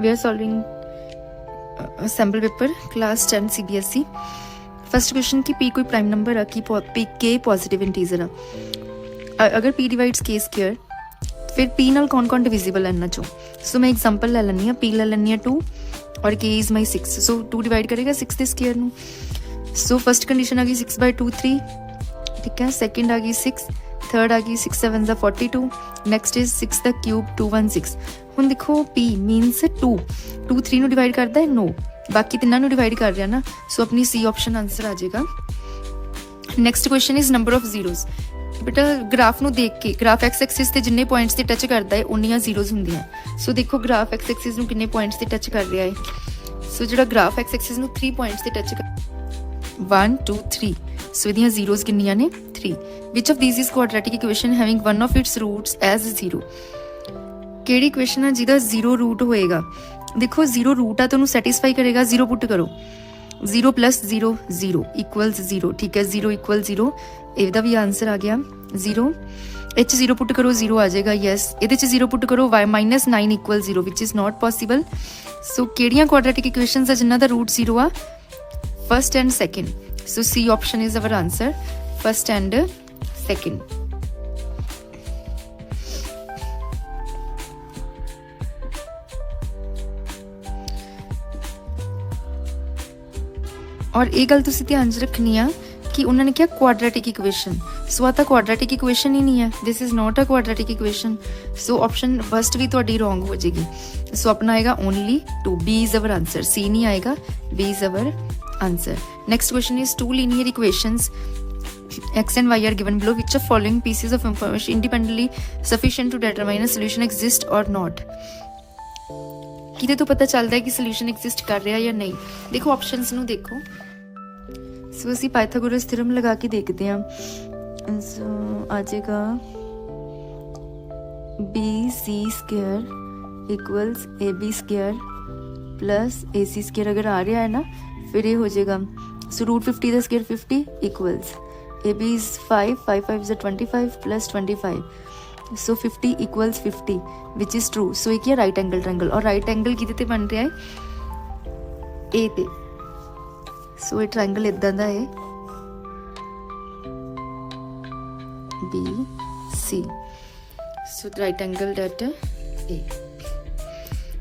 We are solving sample paper class 10 CBSE. First question कि p कोई prime number है कि p k पॉजिटिव इंटीजर है। अगर p डिवाइड्स k स्क्वायर फिर p नाल कौन कौन डिविजिबल है इन्हां चों। सो मैं एग्जांपल ले लैनी p ले लैनी 2 और k is my 6। So 2 divide करेगा 6 के स्क्वायर नूं। सो फर्स्ट कंडीशन आ गई 6/2 3, ठीक है। सेकंड आ गई 6, थर्ड आ गई 6 7 42, नैक्सट इज 6 द क्यूब 216। हुण देखो p मीनस 2 3 नूं डिवाइड करदा है, नो बाकी तिन्नां नूं डिवाइड कर रहा ना। सो अपनी सी ऑप्शन आंसर आ जाएगा। Next question is number of zeros. बेटा ग्राफ नूं देख के ग्राफ एक्स एक्सिस ते जिन्ने पॉइंट्स ते टच करता है उन्नियां जीरोज हुंदियां। सो देखो ग्राफ एक्स एक्सिस नूं किन्ने पॉइंट्स ते टच कर रहा है। सो जिहड़ा ग्राफ एक्स एक्सिस नूं 3 पॉइंट्स ते टच कर 1 2 3। सो इहदियां जीरोज किन्नियां ने 3। Which of these is quadratic equation having one of its roots as 0। किहड़ी इक्वेशन है जिहदा 0 रूट होएगा। देखो 0 रूट है तो सैटिस्फाई करेगा। 0 पुट करो, 0 + 0 0 इक्वल्स 0, ठीक है। 0 = 0 ਇਹਦਾ भी आंसर आ गया 0। एच 0 पुट करो 0 आ जाएगा, यस। ਇਹਦੇ ਚ 0 पुट करो y -9 = 0 which is not possible. So ਕਿਹੜੀਆਂ क्वाड्रेटिक इक्वेशंस ਆ ਜਿਨ੍ਹਾਂ ਦਾ रूट 0 ਆ। First and second. So C option is our answer, first and second. और ये गल तुसीं ध्यान च रखनी आ कि उन्होंने क्या क्वाड्रेटिक इक्वेशन। सो आ तो क्वाड्रेटिक इक्वेशन ही नहीं है, this is not a quadratic equation. So option first भी थोड़ी रॉन्ग हो जाएगी। सो अपना आएगा only 2, B is our answer, C नहीं आएगा, B is our answer. Next question is 2 linear equations x and y are given below. Which of following pieces of information independently sufficient to determine a solution exist or not? किदे तो पता चलता है कि solution exist कर रहा है या नहीं। देखो ऑप्शंस ਨੂੰ देखो। सो ਅਸੀਂ पाइथागोरस थ्योरम लगा के देखते हैं। सो आ जाएगा BC² equals AB² plus AC² अगर आ रहा है ना फिर ये हो जाएगा। सो √50 का square 50 equals AB is 5 5 5 is 25 plus 25। So 50 = 50 which is true. So एक राइट एंगल ट्रायंगल, और राइट एंगल किहदे ते बन रहा है ए ते। सो ये ट्रायंगल इदां दा है BC। सो राइट एंगल एट ए,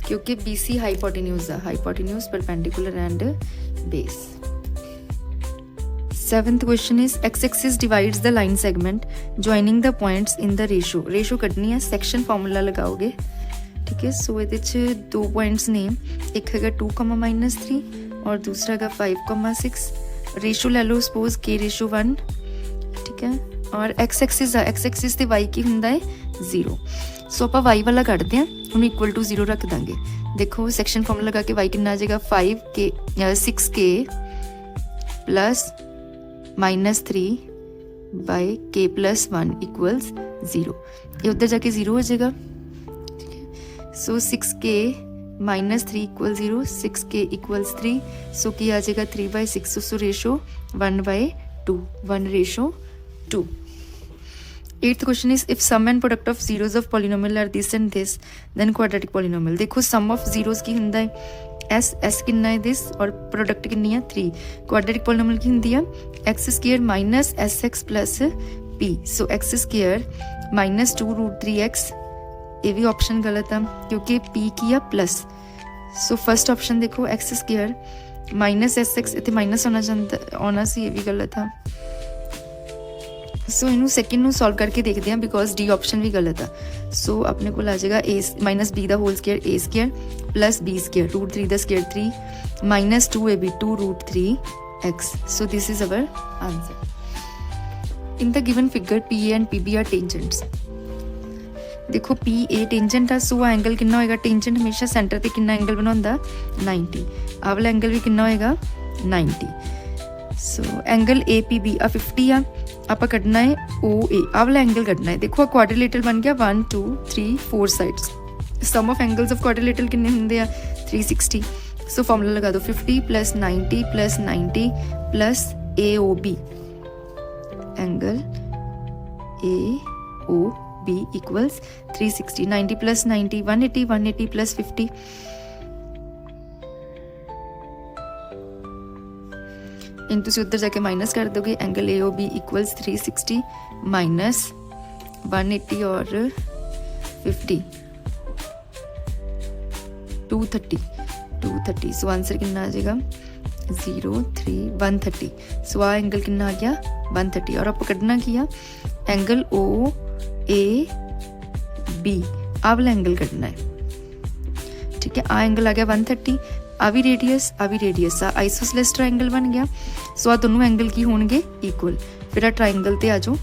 क्योंकि BC हाइपोटेन्यूज है, hypotenuse perpendicular and base. 7th question is x-axis divides the line segment joining the points in the ratio। Ratio Katni है, सेक्शन फार्मूला लगाओगे, ठीक है। सो ये 2 पॉइंट्स ने, एक है 2, -3 और दूसरा है 5, 6। रेशो ले लो सपोज k/1, ठीक है। और x-axis ते y की हुंदा है 0। सो आप y वाला कटते हैं, उन्हें = 0 रख देंगे। देखो सेक्शन फार्मूला लगा के y कितना आ जाएगा 6k प्लस -3/k + 1 = 0। ये उधर जाके 0 हो जाएगा, ठीक है। सो 6k - 3 = 0, 6k = 3। सो की आ जाएगा 3/6। सो ratio 1/2, 1:2। 8th question is if sum and product of zeros of polynomial are this and this then quadratic polynomial। देखो sum of zeros की हुंदा है s कितना है this, और प्रोडक्ट कितनी है 3। क्वाड्रेटिक पॉलिनोमियल की हुंदी है x² - sx + p। सो x² - 2√3x, ये भी ऑप्शन गलत है क्योंकि p की है प्लस। सो फर्स्ट ऑप्शन देखो x² - sx, इतने माइनस आना सी, ये भी गलत है। सो इनू सैकेंड नू सॉल्व करके देखते हैं बिकॉज डी ऑप्शन भी गलत है। सो अपने को आ जाएगा -b² a² प्लस b² √3 का square 3 -2ab 2√3x। So this is our answer. In the given figure PA and PB are tangents. देखो PA टेंजेंट है, सो एंगल कितना होएगा। टेंजेंट हमेशा सेंटर ते कितना एंगल बनाउंदा 90। आ वाला एंगल भी कितना होएगा 90। सो एंगल APB 50 आ, आप कटना है OA, आ वाला एंगल कटना है। देखो क्वाड्रिलेटरल बन गया 1 2 3 4 sides. Sum of angles of quadrilateral कितने होंगे 360। सो फॉर्मूला लगा दो 50 + 90 + 90 + AOB, angle AOB B equals 360. 90 plus 90, 180, 180 plus 50. इन तुसीं उधर जाके माइनस कर दोगे, angle A O B equals 360 minus 180 और 50 230 सो आंसर कितना आ जाएगा 0 3 130। सो आ एंगल कितना आ गया 130 और आप कढ़ना किया एंगल ओ ए बी, आ वाला एंगल कढ़ना है। ठीक है, आ एंगल आ गया 130, आ भी रेडियस आ आइसोसेलेस ट्रायंगल बन गया। सो आ दोनों एंगल की होणगे इक्वल। फिर आ ट्रायंगल ते आ जाओ,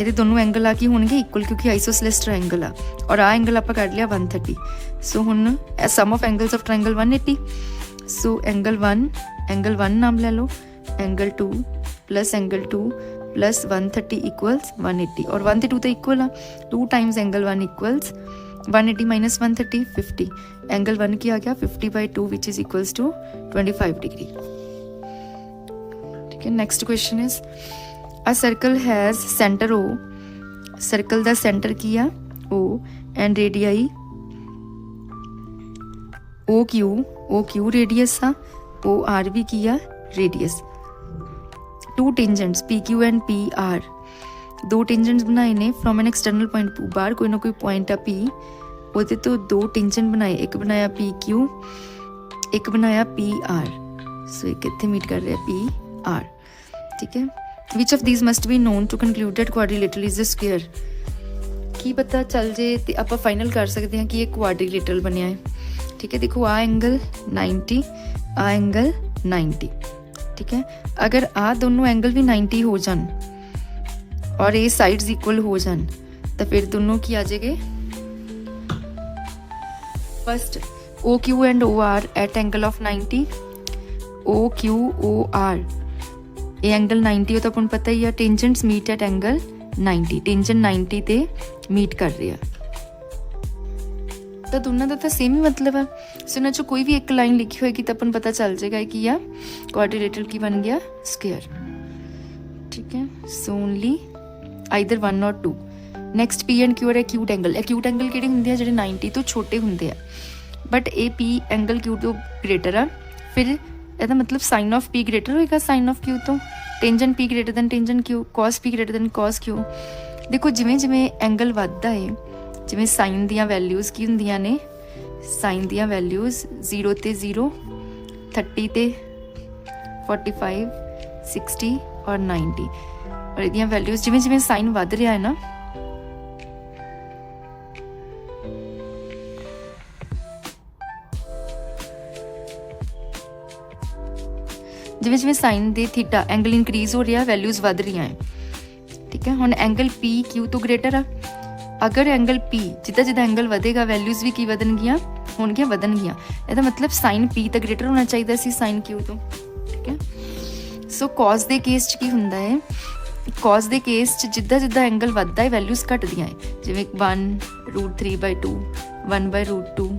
ये दोनों एंगल आ की होणगे इक्वल क्योंकि आइसोसेलेस ट्रायंगल आ और आ एंगल आप कढ़ लिया 130। सो हुण sum of angles of triangle 180। So angle 1 नाम ले लो, angle 2 plus angle 2 plus 130 equals 180 और 1 ते 2 तो इक्वल आ, 2 times angle 1 equals 180 minus 130 50। Angle 1 की आ गया 50/2 which is equals to 25 degree. ठीक है, next question is a circle has centre O, circle दा सेंटर की आ O and radii O Q radius आ, ओ आर भी की आ radius. Two tangents P Q and P R, दो टेंजेंट्स बनाए ने फ्रॉम एन एक्सटर्नल पॉइंट बाहर कोई ना कोई पॉइंट आ पी, ਉਹਦੇ तो दो टेंजेंट बनाए, एक बनाया पी क्यू एक बनाया पी आर। सो एक इत्थे मीट कर रहा है पी आर। ठीक है, which of these must be known to conclude that quadrilateral is a square. की पता चल जे ते आपां फाइनल कर सकते हैं कि ये क्वाड्रिलेटरल बनया है। ठीक है, देखो आ एंगल 90 आ एंगल 90। ठीक है, अगर आ दोनों एंगल भी 90 हो जान और ये साइड्स इक्वल हो जान तो फिर दोनों की आ जाएंगे first O Q and O R at angle of 90, O Q O R ये एंगल 90 हो तो अपन पता ही है tangents meet at angle 90, tangent 90 ते मीट कर रहे हैं तो दोनों का तो सेम ही मतलब है। सो इन्होंने चो कोई भी एक लाइन लिखी होगी तो अपन पता चल जाएगा कि यह क्वाड्रिलेटरल की बन गया स्क्वायर। ठीक है, सो ओनली आइदर 1 और 2। नैक्सट पी एंड क्यू और एक्यूट एंगल किहड़े होंदे आ जिहड़े 90 तो छोटे होंदे आ, but A P angle Q तो ग्रेटर आ। फिर ਇਹਦਾ मतलब साइन ऑफ पी ग्रेटर होएगा साइन ऑफ क्यू तो, tangent P greater than tangent Q, cos P greater than cos Q. देखो जिमें जिमें एंगल वधदा है, जिमें साइन दियां वैल्यूज़ की होंदियां ने, साइन दियां वैल्यूज़ 0 ते 0 30 ते 45 60 और 90 और इहदियां वैल्यूज़ जिमें जिमें साइन वध रहा है ना जिमें जिमें साइन दे थीटा एंगल इनक्रीज हो रहा वैल्यूज़ वध रही हैं। ठीक है, हुण एंगल पी क्यू तो ग्रेटर आ, अगर एंगल पी जिदा जिदा एंगल वधेगा वैल्यूज़ भी की वधनगियां होणगियां वधनगियां। ਇਹਦਾ मतलब साइन पी तो ग्रेटर होना चाहिए सी साइन क्यू तो। ठीक है, सो कॉस दे केस च की हुंदा है, कॉस दे केस च जिदा जिदा एंगल वधदा है वैल्यूज़ घटदियां है, जिवें 1√3/2 1/√2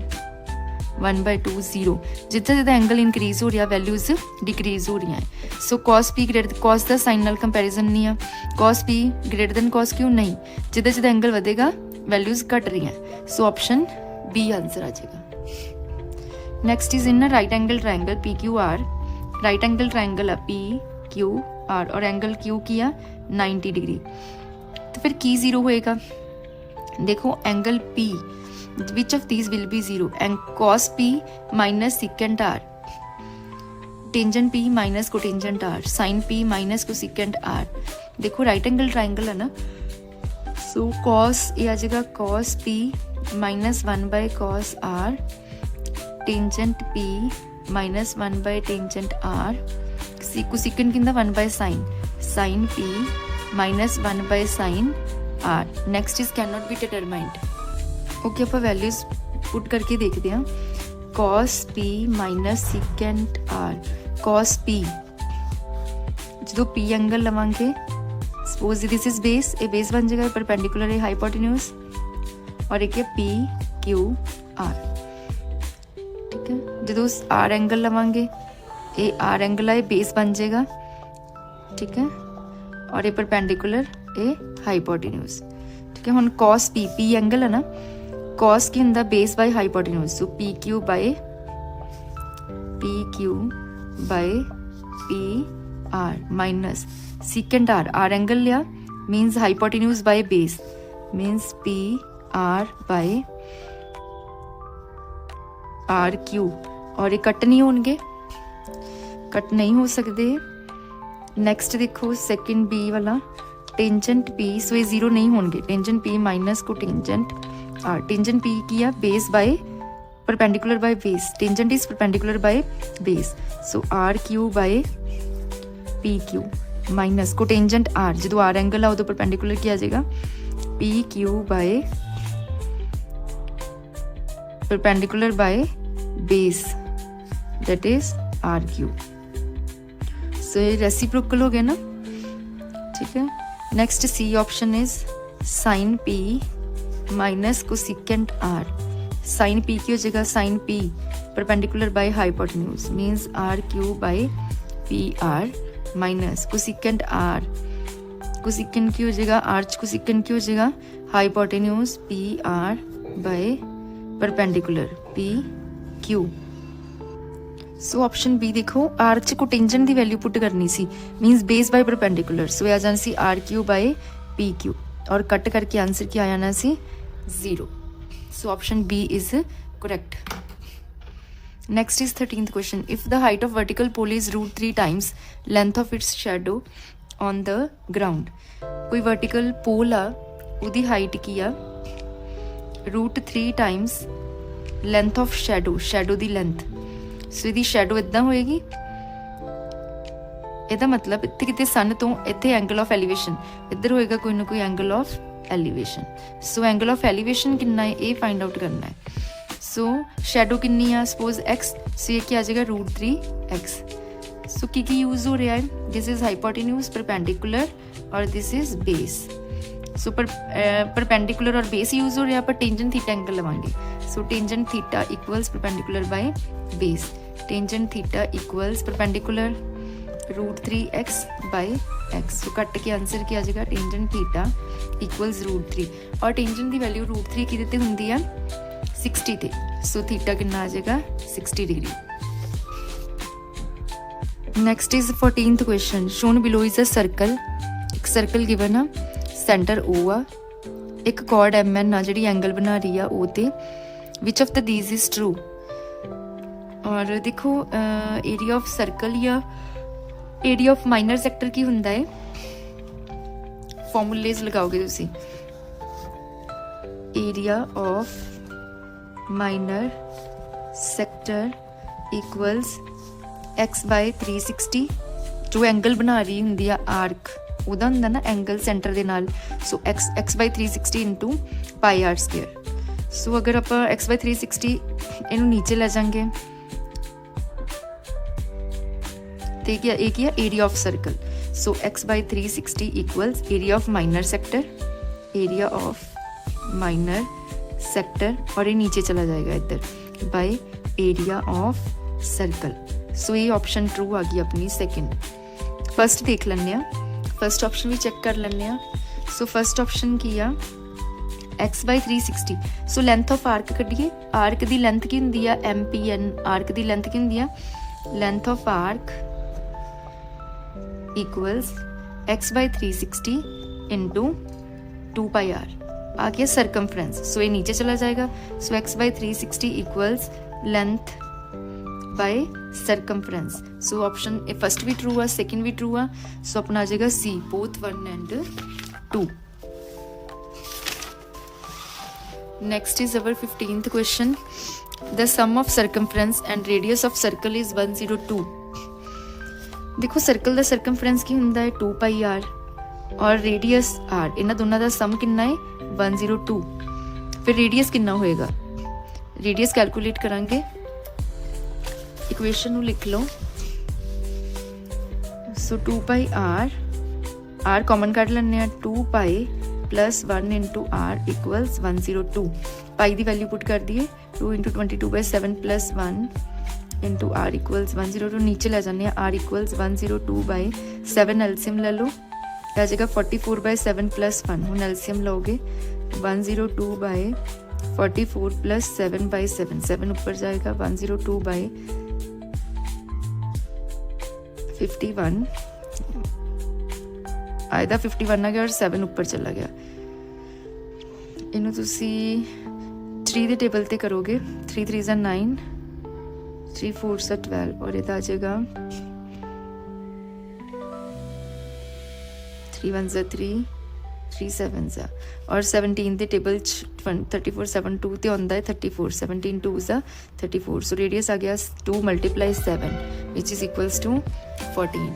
1/2 0। जिदा जिदा एंगल इनक्रीज हो रहा वैल्यूज़ डिक्रीज हो रही हैं। So cos P greater cos का साइन नाल कंपैरिजन नहीं है, cos P greater than cos Q नहीं, जिदा जिदा एंगल वधेगा वैल्यूज़ घट रही हैं। सो ऑप्शन बी आंसर आ जाएगा। Next is in right angle triangle P Q R, right angle triangle है पी क्यू आर और एंगल क्यू की है 90 डिग्री। तो फिर की जीरो होएगा, देखो angle P which of these will be 0 and cos p minus secant r, tangent p minus cotangent r, sin p minus cosecant r। देखो राइट एंगल ट्राइंगल है ना, सो cos ये आ जाएगा cos p minus 1/cos r, tangent p minus 1/टेंजेंट r, cosecant किंदा 1/sin, sin p minus 1/sin r। Next is can not be determined. Okay, आप values put करके देखते हैं। Cos P minus secant R, cos P जो P angle लवांगे suppose this is base, ये base बन जाएगा परपेंडिकुलर है हाइपोटेन्यूज और एक है पी क्यू आर। ठीक है, जो आर एंगल लवांगे ये आर एंगल है बेस बन जाएगा। ठीक है, और ये परपेंडिकुलर ये हाइपोटेन्यूज। ठीक है, हुण कॉस पी पी एंगल है ना, कॉस की होंदा base by hypotenuse, so P Q by P r minus secant r, r angle लिया means hypotenuse by base means p r by r q, और ये कट नहीं होंगे, कट नहीं हो सकते। नैक्सट देखो सैकेंड बी वाला टेंजेंट पी, सो ये जीरो नहीं होंगे, tangent P minus cotangent R, tangent P किया base by perpendicular by base, tangent is perpendicular by base, so R Q by P Q minus cotangent R, जो R angle आ उदों perpendicular किया जाएगा P Q by perpendicular by base that is R Q. So ये reciprocal हो गया ना, ठीक है। Next C option is sine P minus cosecant R, sine P की हो जाएगा sine P perpendicular by hypotenuse means R Q by P R minus cosecant R, cosecant की हो जाएगा आर्च कोसिकेंट की हो जाएगा hypotenuse P R by perpendicular P Q. So option B देखो आर्च को टेंजेंट की वैल्यू पुट करनी सी means base by perpendicular, so आ जाना सी R Q by P Q और कट करके आंसर क्या आ जाना सी 0। So option B is correct. Next is 13th question, if the height of vertical pole is √3 times length of its shadow on the ground, कोई vertical pole आ उदी height की आ √3 times length of shadow, shadow दी length, so ਇਹਦੀ shadow ਇਦਾਂ ਹੋਏਗੀ, ਇਹਦਾ ਮਤਲਬ ਇੱਥੇ ਕਿਤੇ ਸਨ ਤੋਂ ਇੱਥੇ ਐਂਗਲ ਆਫ ਐਲੀਵੇਸ਼ਨ ਇੱਧਰ ਹੋਏਗਾ ਕੋਈ ਨਾ ਕੋਈ angle of elevation, so angle of elevation ਕਿੰਨਾ ਹੈ ਇਹ ਫਾਈਂਡ ਆਊਟ ਕਰਨਾ ਹੈ। ਸੋ ਸ਼ੈਡੋ ਕਿੰਨੀ ਆ ਸਪੋਜ਼ x, ਸੋ ਇਹ ਕੀ ਆ ਜਾਏਗਾ √3x। ਸੋ ਕੀ यूज हो रहा है, दिस इज हाइपोटेन्यूज परपेंडिकुलर और this is base, so perpendicular और बेस यूज हो रहा पर टेंजेंट थीटा एंगल लवांगे, so tangent theta equals perpendicular by base, tangent theta equals perpendicular √3x by x, so cut के आंसर क्या आ जाएगा टेंजेंट थीटा इक्वल्स √3 और टेंजेंट की वैल्यू √3 किहदे ते हुंदी है 60 ते, सो थीटा कितना आ जाएगा 60 degree. Next is 14th question, shown below is a circle, एक सर्कल गिवन आ सेंटर O आ, एक कॉर्ड MN आ जिहड़ी एंगल बना रही आ O ते, which of the these is true. और देखो एरिया ऑफ सर्कल या एरिया ऑफ माइनर सैक्टर की हुंदा है, फॉर्मूलेज लगाओगे तुसी, area of minor sector equals x by 360, जो एंगल बना रही हुंदी आ आर्क ਉਹਦਾ ਹੁੰਦਾ ਨਾ ਐਂਗਲ ਸੈਂਟਰ ਦੇ ਨਾਲ, ਸੋ x by 360 into Bhai R square. ਸੋ ਅਗਰ ਆਪਾਂ x ਬਾਈ 360 ਇਹਨੂੰ ਨੀਚੇ ਲੈ ਜਾਵਾਂਗੇ ਤੇ ਇਹ ਕੀ ਹੈ area of circle, so x by 360 equals area of minor sector, area of minor sector और ये नीचे चला जाएगा इधर by area of circle. So ये ऑप्शन ट्रू आ गई अपनी सेकंड। फर्स्ट देख लेने, फर्स्ट ऑप्शन भी चेक कर लेने। सो फर्स्ट ऑप्शन की आ x by 360, so length of arc कड्डिए, आर्क की लेंथ की हुंदी आ MPN, आर्क की लेंथ की हुंदी आ length of arc equals x by 360 into 2 pi R आ गया सरकमफ्रेंस, सो ये नीचे चला जाएगा, so x by 360 equals length by circumference. So option first भी ट्रू है सेकंड भी ट्रू है, सो अपना आ जाएगा C both 1 and 2। Next is our 15th question, the sum of circumference and radius of circle is 102। देखो circle का circumference की हुंदा है 2 पाई आर और रेडियस आर, इन्हां दोनों का सम कितना है 102। फिर रेडियस कितना होएगा, रेडियस कैलकुलेट करांगे, इक्वेशन लिख लो। So 2 pi R common cut लेने, 2 pi plus 1 into R equals 102। Pi की वैल्यू पुट कर दिए, 2 into 22/7 plus 1 into R equals 102। नीचे ले जाने, आर इक्वल्स 102/7 एल्सियम ले लो, आ जाएगा 44/7 प्लस 1। हम एल्सियम लोगे 102/44 प्लस 7/7, 7 ऊपर जाएगा 102/51 ਇਹਦਾ 51 ਆ ਗਿਆ ਔਰ 7 ਉੱਪਰ ਚਲਾ ਗਿਆ। ਇਹਨੂੰ ਤੁਸੀਂ 3 ਦੇ ਟੇਬਲ ਤੇ ਕਰੋਗੇ। 3 3 ज़ा 9, 3 4 ज़ा 12 और ਇਹਦਾ ਆ ਜਾਏਗਾ 3 1 ज़ा 3, 3 7 ज़ा और 17 ਦੇ ਟੇਬਲ 'ਚ 34 7 2 ਤੇ ਆਉਂਦਾ ਹੈ 34। 17 2 ज़ा 34। ਸੋ ਰੇਡੀਅਸ ਆ ਗਿਆ 2 × 7 which is equals to 14।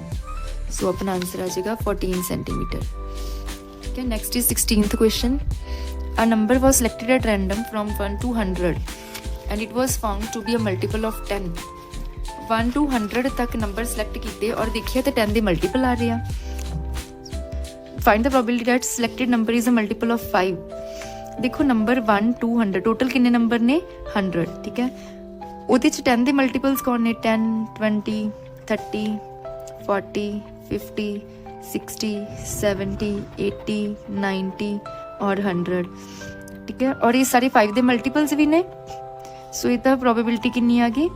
सो अपना आंसर आ जाएगा 14 सेंटीमीटर। ठीक है, next is 16th question. A number was selected at random from 1 to 100 and it was found to be a multiple of 10। 1 to 100 तक नंबर सिलेक्ट किए और देखिए तो 10 के मल्टीपल आ रहे हैं। Find the probability that selected number is a multiple of 5। देखो number 1 to 100 total कितने नंबर ने 100। ठीक है, ਉਹਦੇ 'ਚ 10 ਦੇ ਮਲਟੀਪਲਸ ਕੌਣ ਨੇ 10 20 30 40 50 60 70 80 90 और 100। ठीक है, और ये सारे 5 ਦੇ ਮਲਟੀਪਲਸ ਵੀ ਨੇ। ਸੋ ਇਹਦਾ ਪ੍ਰੋਬੇਬਿਲਿਟੀ ਕਿੰਨੀ ਆ ਗਈ?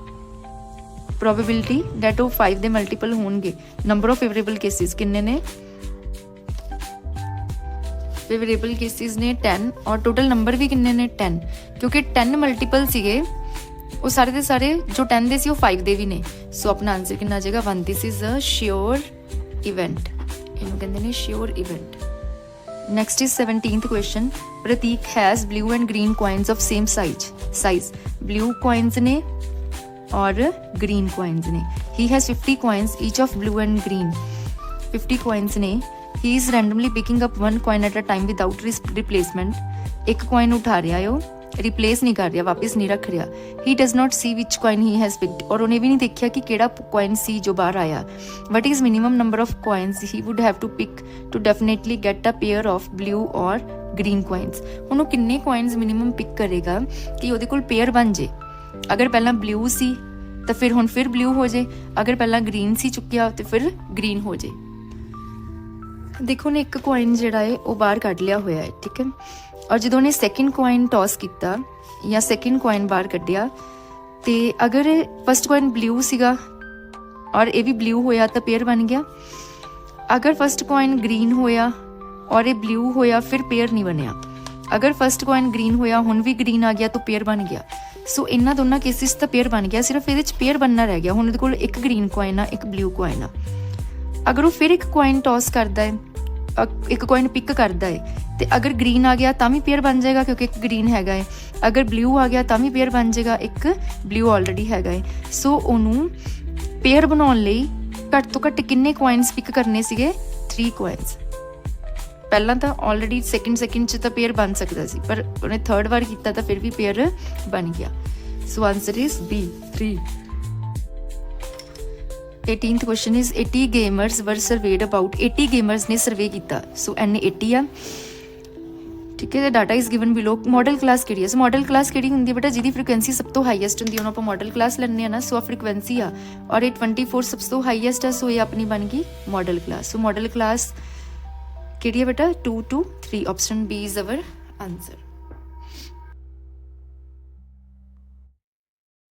ਪ੍ਰੋਬੇਬਿਲਿਟੀ ਦੈਟ ਉਹ 5 ਦੇ ਮਲਟੀਪਲ ਹੋਣਗੇ। ਨੰਬਰ ਆਫ ਫੇਵਰੇਬਲ ਕੇਸਿਸ ਕਿੰਨੇ ਨੇ? ਫੇਵਰੇਬਲ ਕੇਸਿਸ ਨੇ 10 ਔਰ ਟੋਟਲ ਨੰਬਰ ਵੀ ਕਿੰਨੇ ਨੇ 10, ਕਿਉਂਕਿ 10 ਮਲਟੀਪਲ ਸੀਗੇ ਉਹ ਸਾਰੇ ਦੇ ਸਾਰੇ ਜੋ 10 ਦੇ ਸੀ ਉਹ 5 ਦੇ ਵੀ ਨੇ। ਸੋ ਆਪਣਾ ਆਨਸਰ ਕਿੰਨਾ ਆ ਜਾਏਗਾ 1। This is a sure event, ਇਹਨੂੰ ਕਹਿੰਦੇ ਨੇ sure event. Next is 17th question. Prateek has blue and green coins of same size. Blue coins ने और ग्रीन कॉइन्स ने। He has 50 coins each of blue and green. 50 coins ने। He is randomly picking up 1 coin at a time without replacement. एक coin उठा रहा है, वो replace नहीं कर रहा, वापस नहीं रख रहा। He does not see which coin he has picked, और उन्हें भी नहीं देखा कि केड़ा कॉइन सी जो बाहर आया। What is minimum number of coins he would have to pick to definitely get a pair of blue और ग्रीन कॉइन्स। हुण किन्ने कॉइन्स मिनिमम पिक करेगा कि ਉਹਦੇ ਕੋਲ पेयर बन जे। अगर पहला ब्लू सी तो फिर हुण फिर ब्लू हो जे, अगर पहला ग्रीन सी चुक्या तो फिर ग्रीन हो जे। देखो ने एक कॉइन जिहड़ा है वो बाहर कढ लिया होया है। ठीक है, और जो ने सैकेंड कॉइन टॉस किया या सैकेंड कॉइन बाहर कढ़िया तो अगर फस्ट कॉइन ब्लू सीगा और ये भी ब्लू होया तो पेयर बन गया। अगर फस्ट कॉइन ग्रीन होया और ये ब्लू होया फिर पेयर नहीं बनया। अगर फस्ट कॉइन ग्रीन होया हुण भी ग्रीन आ गया तो पेयर बन गया। सो इन्हां दोनों केसिस तो पेयर बन गया, सिर्फ ये पेयर बनना रह गया। हुण इहदे कोल एक ग्रीन कॉइन आ एक ब्लू कॉइन आ। अगर वो फिर एक कॉइन टॉस करता है, एक कॉइन पिक करता है तो अगर ग्रीन आ गया तो भी पेयर बन जाएगा क्योंकि एक ग्रीन हैगा है। अगर ब्लू आ गया तो भी पेयर बन जाएगा, एक ब्लू ऑलरेडी हैगा है। सो उन्होंने पेयर बनाने लई घट तो घट किन्ने कॉइन्स पिक करने सीगे? 3 कॉइन्स। पहला तो ऑलरेडी सैकेंड च तो पेयर बन सकता सी, पर उन्हें थर्ड बार किया तो फिर भी पेयर बन गया। So answer is B 3। 18th question is 80 gamers were surveyed about. 80 gamers ने सर्वे किया। सो एन 80 आ। ठीक है, data is given below. Modal class किहड़ी है? सो मॉडल क्लास किहड़ी हुंदी है बेटा? जिहदी फ्रीक्वेंसी सब तो हाईएस्ट हुंदी है उन्होंने आप मॉडल क्लास लैंदे आ ना। सो आ फ्रीक्वेंसी आ और ये 24 सब तो हाईएस्ट है। सो ये अपनी बन गई modal class. So modal class किहड़ी है बेटा? 2 to 3। Option B is our answer.